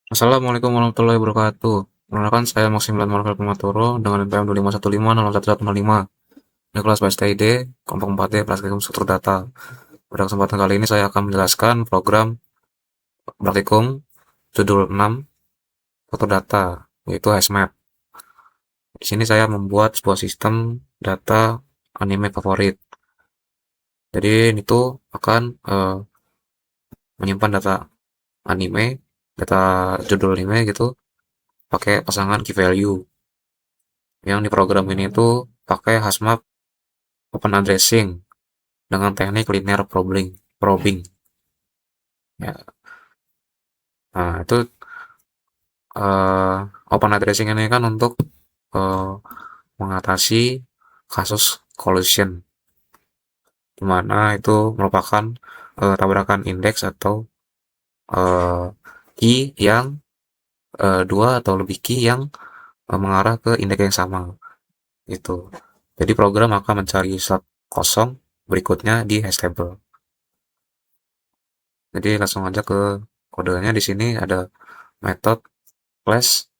Assalamualaikum warahmatullahi wabarakatuh. Perkenalkan saya Maximilian Marvel Pematuro dengan NPM 25150115 di kelas BSTID, kelompok 4D, praktikum struktur data. Pada kesempatan kali ini saya akan menjelaskan program praktikum judul 6 struktur data, yaitu HashMap. Di sini saya membuat sebuah sistem data anime favorit. Jadi itu akan menyimpan data anime, data judul anime gitu, pakai pasangan key value. Yang di program ini tuh pakai HashMap open addressing dengan teknik linear probing. Ya, nah itu eh, open addressing ini kan untuk eh, mengatasi kasus collision, di mana itu merupakan tabrakan indeks atau eh, key yang dua atau lebih key yang mengarah ke indeks yang sama. Itu. Jadi program akan mencari slot kosong berikutnya di hash table. Jadi langsung aja ke kodenya. Di sini ada method flash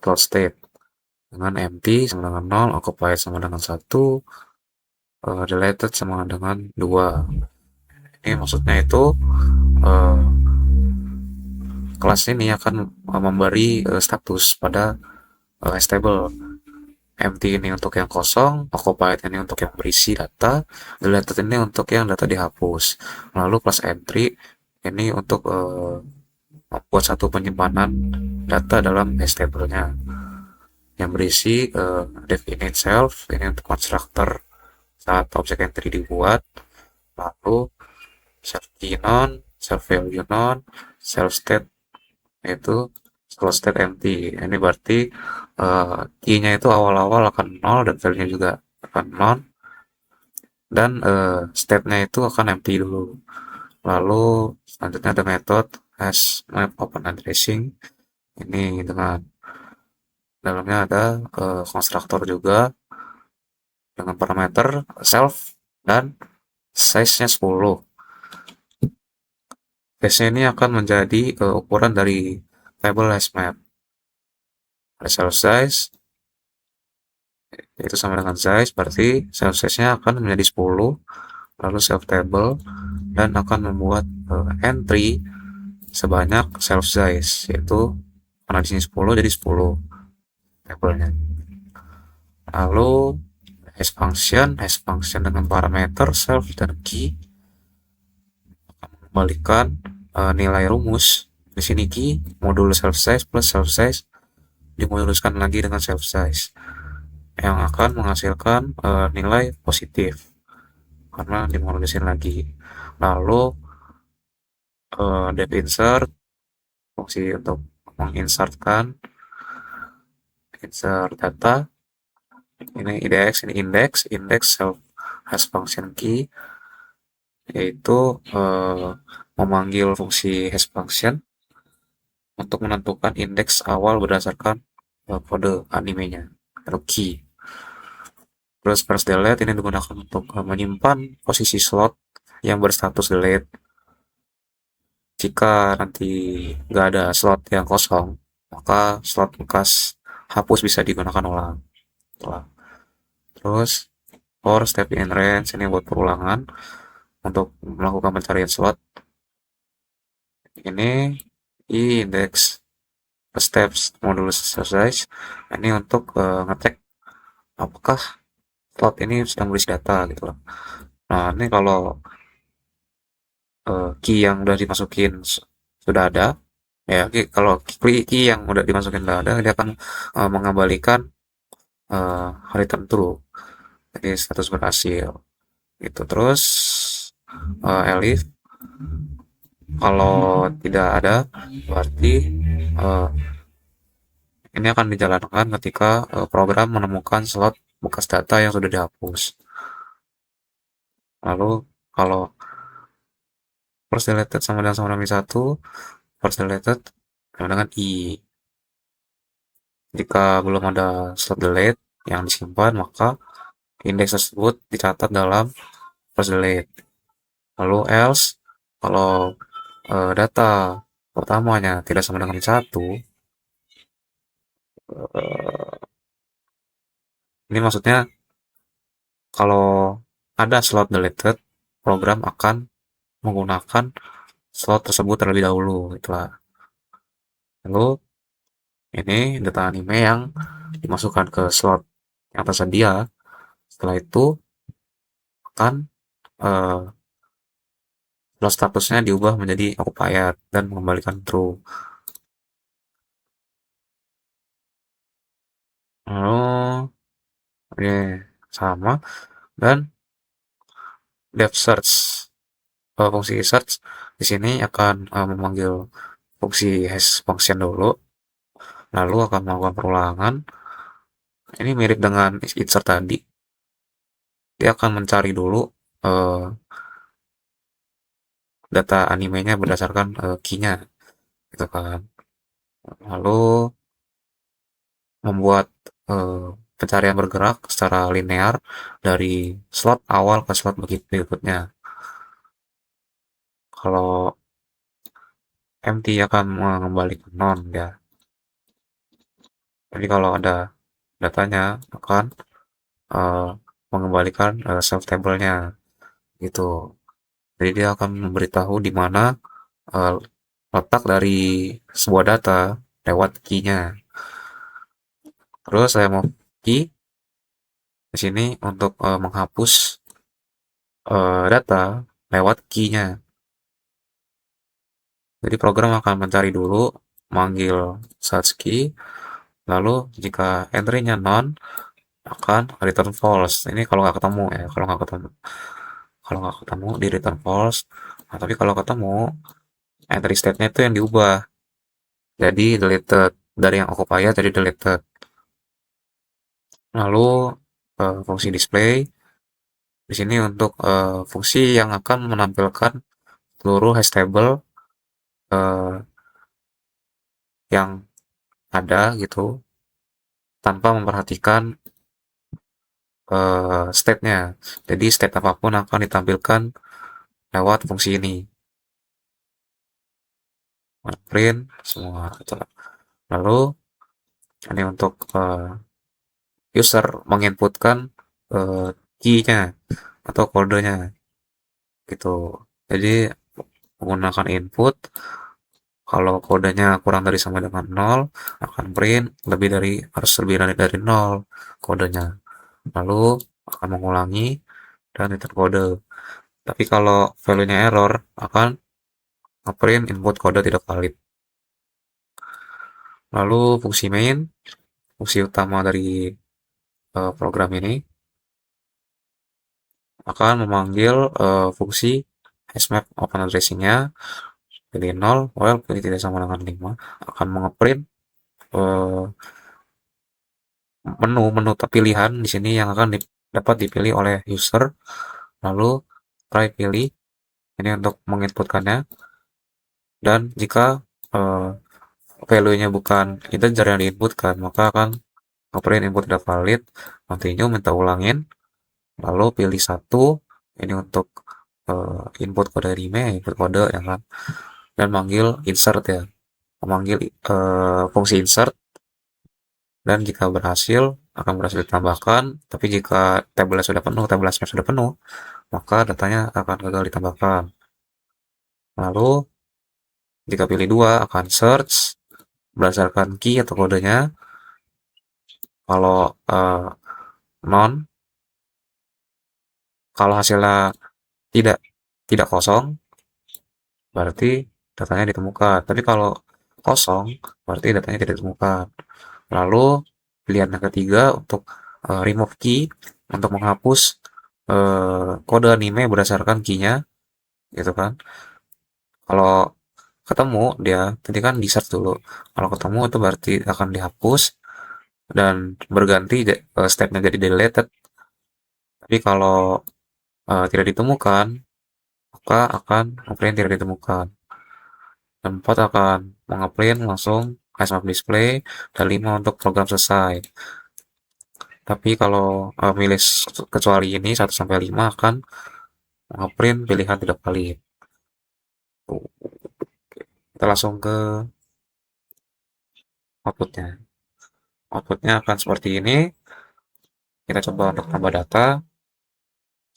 slot state dengan empty sama dengan 0, occupied sama dengan 1, deleted sama dengan 2. Ini maksudnya itu eh, kelas ini akan memberi status pada stable. Empty ini untuk yang kosong, occupied ini untuk yang berisi data, deleted ini untuk yang data dihapus. Lalu plus entry ini untuk membuat satu penyimpanan data dalam table-nya yang berisi def init self ini untuk constructor saat objek entry dibuat, lalu self key non, self value non, self state itu self state empty. Ini berarti key-nya itu awal-awal akan nol dan value-nya juga akan non, dan state-nya itu akan empty dulu. Lalu selanjutnya ada method hash map open addressing ini dengan dalamnya ada konstruktor juga dengan parameter self dan size-nya 10. Size-nya ini akan menjadi ukuran dari table hashmap. Ada self size, itu sama dengan size, berarti self size-nya akan menjadi 10, lalu self table, dan akan membuat entry sebanyak self size, yaitu karena di sini 10 jadi 10 table-nya. Lalu hash function dengan parameter self dan key kembalikan nilai rumus. Di sini key modul self size plus self size dimoduluskan lagi dengan self size yang akan menghasilkan nilai positif karena dimodulusin lagi. Lalu depth insert fungsi untuk menginsertkan insert data. Ini index self hash function key, yaitu memanggil fungsi hash function untuk menentukan indeks awal berdasarkan kode animenya atau key. Terus first delete ini digunakan untuk menyimpan posisi slot yang berstatus delete. Jika nanti nggak ada slot yang kosong, maka slot bekas hapus bisa digunakan ulang. Terus for step in range ini buat perulangan untuk melakukan pencarian slot. Ini index steps modulus exercise ini untuk ngecek apakah slot ini sedang berisi data gitu loh. Nah, ini kalau key yang udah dimasukin sudah ada, ya kalau key yang udah dimasukin sudah ada, dia akan mengembalikan return true, jadi status berhasil. Gitu. Terus elif kalau tidak ada, berarti uh, ini akan dijalankan ketika program menemukan slot bekas data yang sudah dihapus. Lalu kalau first deleted sama dengan 1, first deleted sama dengan i. Jika belum ada slot delete yang disimpan, maka indeks tersebut dicatat dalam first delete. Lalu else kalau data pertamanya tidak sama dengan satu, eh, ini maksudnya kalau ada slot deleted, program akan menggunakan slot tersebut terlebih dahulu, itulah. Lalu ini data anime yang dimasukkan ke slot yang tersedia. Setelah itu akan eh, slot statusnya diubah menjadi occupied dan mengembalikan true. Lalu oke, sama, dan depth search. Fungsi search di sini akan memanggil fungsi hash function dulu, lalu akan melakukan perulangan. Ini mirip dengan insert tadi. Dia akan mencari dulu eh, data animenya berdasarkan key-nya, gitu kan. Lalu membuat eh, pencarian bergerak secara linear dari slot awal ke slot berikutnya. Kalau empty akan mengembalikan non ya. Jadi kalau ada datanya akan eh, mengembalikan self table-nya gitu. Jadi dia akan memberitahu di mana eh, letak dari sebuah data lewat key-nya. Terus saya mau key di sini untuk menghapus data lewat key-nya. Jadi program akan mencari dulu, manggil search key, lalu jika entry-nya none akan return false. Ini kalau nggak ketemu ya, kalau nggak ketemu di return false. Nah, tapi kalau ketemu entry state-nya itu yang diubah jadi deleted, dari yang occupied jadi deleted. Lalu fungsi display di sini untuk fungsi yang akan menampilkan seluruh hash table eh, yang ada gitu tanpa memperhatikan state-nya. Jadi state apapun akan ditampilkan lewat fungsi ini. Print semua gitu. Lalu ini untuk user menginputkan key-nya atau kodenya gitu. Jadi menggunakan input, kalau kodenya kurang dari sama dengan 0 akan print harus lebih dari 0 kodenya. Lalu akan mengulangi dan return kode. Tapi kalau value-nya error akan ngeprint input kode tidak valid. Lalu fungsi main, fungsi utama dari program ini akan memanggil fungsi hashmap open addressing-nya, pilih 0, well pilih tidak sama dengan 5, akan mengeprint eh, menu pilihan di sini yang akan dapat dipilih oleh user. Lalu try pilih ini untuk menginputkannya, dan jika eh, value-nya bukan integer yang diinputkan maka akan ngeprint input tidak valid. Continue, minta ulangin, lalu pilih satu ini untuk input kode anime, input kode ya kan, dan manggil insert ya, memanggil fungsi insert, dan jika berhasil akan berhasil ditambahkan. Tapi jika tabelnya sudah penuh, tabelnya sudah penuh, maka datanya akan gagal ditambahkan. Lalu jika pilih dua akan search berdasarkan key atau kodenya. Kalau non, kalau hasilnya tidak tidak kosong berarti datanya ditemukan. Tapi kalau kosong berarti datanya tidak ditemukan. Lalu pilihan yang ketiga untuk remove key, untuk menghapus kode anime berdasarkan key-nya gitu kan. Kalau ketemu dia tadi kan di search dulu. Kalau ketemu itu berarti akan dihapus dan berganti stepnya jadi deleted. Tapi kalau tidak ditemukan maka akan ngeprint tidak ditemukan. Dan 4 akan mengeprint langsung HSMap display, dan 5 untuk program selesai. Tapi kalau milih kecuali ini 1 sampai 5 akan mengeprint pilihan tidak valid. Tuh, Kita langsung ke outputnya. Outputnya akan seperti ini. Kita coba untuk tambah data.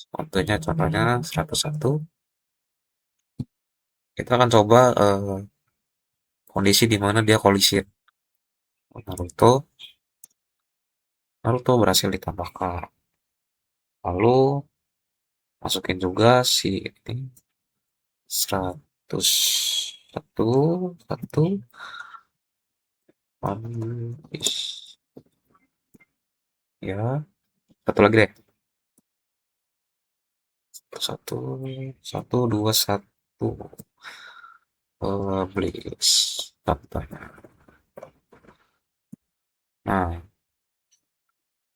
Contohnya 101. Kita akan coba kondisi di mana dia kolisi. Naruto, Naruto berhasil ditambahkan. Lalu masukin juga si ini 101 satu One Piece. Ya, satu lagi deh. Satu, satu, dua, satu. Publish. Contohnya. Nah,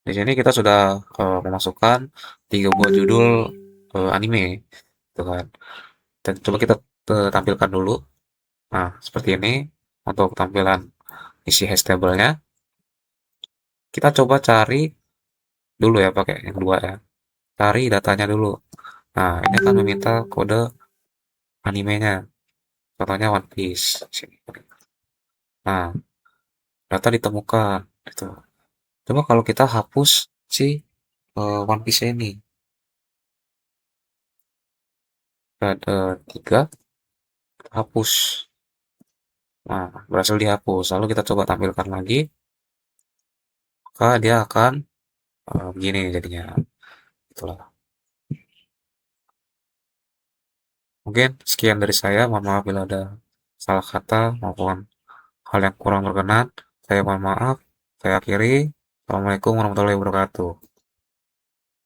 di sini kita sudah memasukkan 3 buah judul anime, gitu kan. Dan coba kita tampilkan dulu. Nah, seperti ini untuk tampilan isi hash table-nya. Kita coba cari dulu ya pakai yang dua ya. Cari datanya dulu. Nah, ini akan meminta kode animenya. Contohnya One Piece. Sini. Nah, data ditemukan. Gitu. Coba kalau kita hapus si One Piece ini. Ada 3, hapus. Nah, berhasil dihapus. Lalu kita coba tampilkan lagi. Maka dia akan begini jadinya. Itulah. Mungkin sekian dari saya. Mohon maaf bila ada salah kata maupun hal yang kurang berkenan. Saya mohon maaf. Saya akhiri. Assalamualaikum warahmatullahi wabarakatuh.